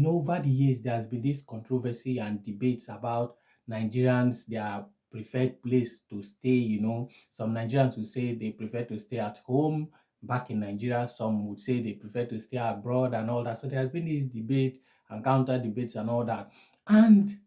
Over the years, there has been this controversy and debates about Nigerians, their preferred place to stay. Some Nigerians would say they prefer to stay at home back in Nigeria. Some would say they prefer to stay abroad and all that. So there has been this debate and counter debates and all that. And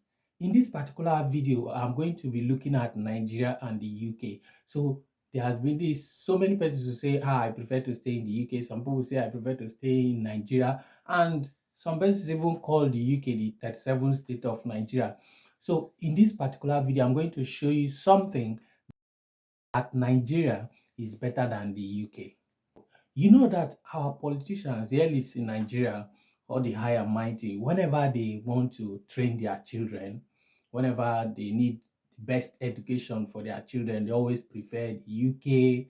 in this particular video, I'm going to be looking at Nigeria and the UK. So there has been this so many persons who say, I prefer to stay in the UK. Some people say I prefer to stay in Nigeria. And some persons even call the UK the 37th state of Nigeria. So in this particular video, I'm going to show you something that Nigeria is better than the UK. You know that our politicians, the elites in Nigeria, or the high and mighty, whenever they want to train their children, whenever they need best education for their children, they always prefer the UK.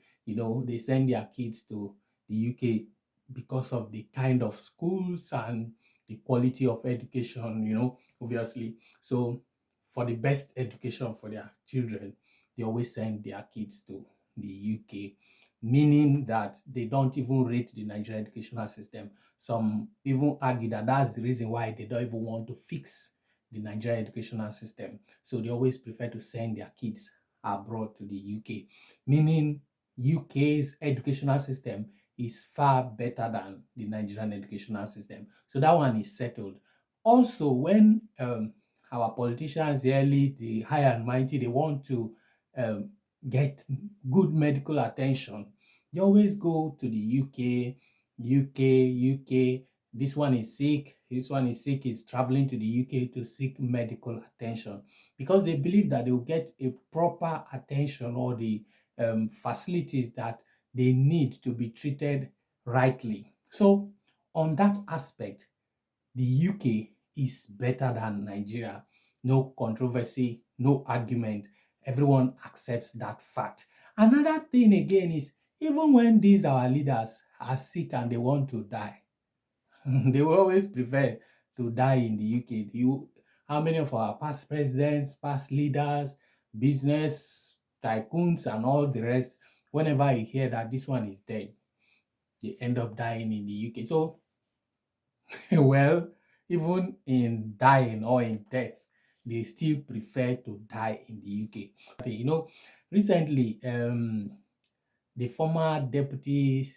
They send their kids to the UK because of the kind of schools and the quality of education, obviously. So, for the best education for their children, they always send their kids to the UK, meaning that they don't even rate the Nigerian educational system. Some even argue that that's the reason why they don't even want to fix the Nigerian educational system. So they always prefer to send their kids abroad to the UK, meaning UK's educational system is far better than the Nigerian educational system. So that one is settled. Also, when our politicians, the elite, the high and mighty, they want to um, get good medical attention, they always go to the UK, UK. This one is sick. This one is sick. Is traveling to the UK to seek medical attention because they believe that they will get a proper attention or the facilities that they need to be treated rightly. So, on that aspect, the UK is better than Nigeria. No controversy, no argument. Everyone accepts that fact. Another thing again is even when these our leaders are sick and they want to die, they will always prefer to die in the UK. How many of our past presidents, past leaders, business tycoons, and all the rest, whenever you hear that this one is dead, they end up dying in the UK. So, well, even in dying or in death, they still prefer to die in the UK. Recently, the former deputy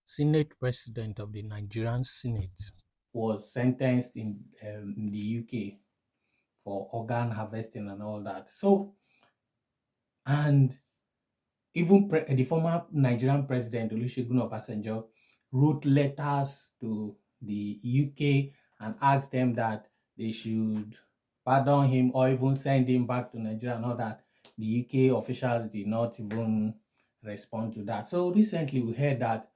Senate president of the Nigerian Senate was sentenced in the UK for organ harvesting and all that. So, and even the former Nigerian president Olusegun Obasanjo wrote letters to the UK and asked them that they should pardon him or even send him back to Nigeria and all that. The UK officials did not even respond to that. So recently we heard that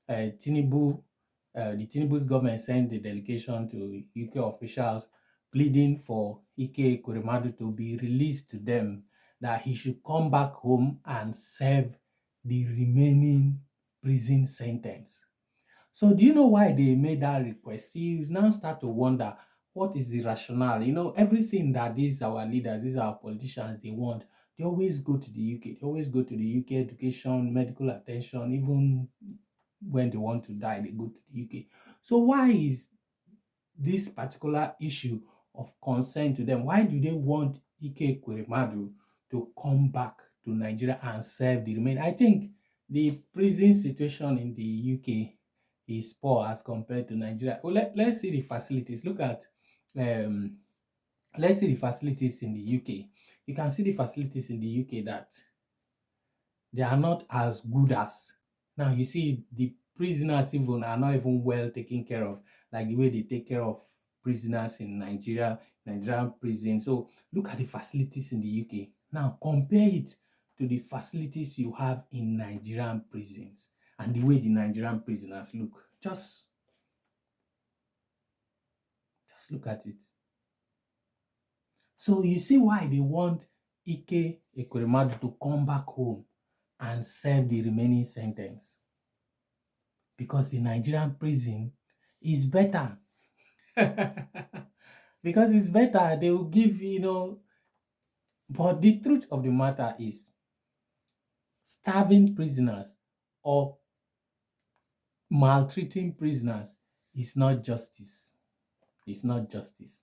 the Tinubu's government sent a delegation to UK officials pleading for Ekweremadu to be released to them, that he should come back home and serve the remaining prison sentence. So do you know why they made that request? You now start to wonder what is the rationale. Everything that these our leaders, these our politicians, they want, they always go to the UK. They always go to the UK, education, medical attention, even when they want to die, they go to the UK. So why is this particular issue of concern to them? Why do they want Ike Ekweremadu to come back to Nigeria and serve the remaining? I think the prison situation in the UK is poor as compared to Nigeria. Well, let's see the facilities. Um, let's see the facilities in the UK. You can see the facilities in the UK that they are not as good as. Now you see the prisoners even are not even well taken care of, like the way they take care of prisoners in Nigerian prison. So look at the facilities in the UK. Now compare it to the facilities you have in Nigerian prisons and the way the Nigerian prisoners look. Just look at it. So you see why they want Ike Ekweremadu to come back home and serve the remaining sentence. Because the Nigerian prison is better. Because it's better, they will give, but the truth of the matter is starving prisoners or maltreating prisoners is not justice. It's not justice.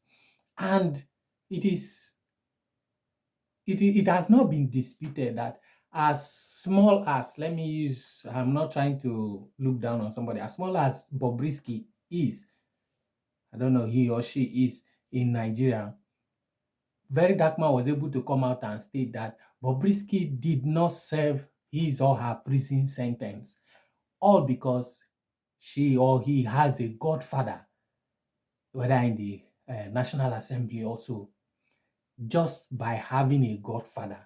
And it is it has not been disputed that as small as, let me use, I'm not trying to look down on somebody, as small as Bobrisky is, I don't know, he or she is in Nigeria, Very Dark Man was able to come out and state that Bobrisky did not serve his or her prison sentence, all because she or he has a godfather, whether in the National Assembly also, just by having a godfather,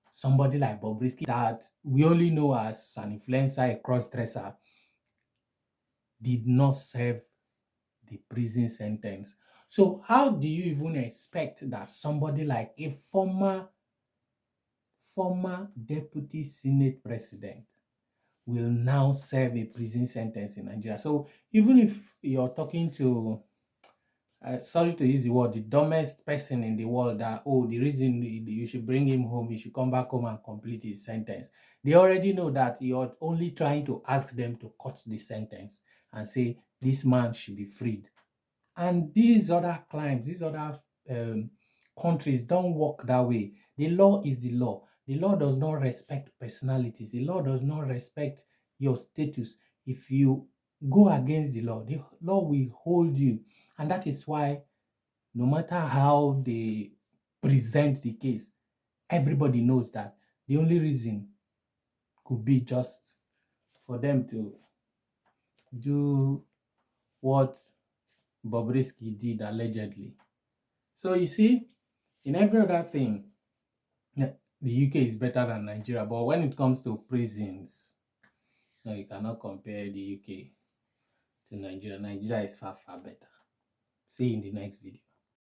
somebody like Bobrisky that we only know as an influencer, a cross-dresser, did not serve the prison sentence. So how do you even expect that somebody like a former deputy senate president will now serve a prison sentence in Nigeria? So even if you're talking to sorry to use the word, the dumbest person in the world, that, oh, the reason you should bring him home, he should come back home and complete his sentence. They already know that you're only trying to ask them to cut the sentence and say this man should be freed. And these other climes, these other countries don't work that way. The law is the law. The law does not respect personalities. The law does not respect your status. If you go against the law will hold you. And that is why no matter how they present the case, everybody knows that the only reason could be just for them to do what Bobrisky did allegedly. So you see, in every other thing, the UK is better than Nigeria. But when it comes to prisons, no, you cannot compare the UK to Nigeria. Nigeria is far, far better. See you in the next video.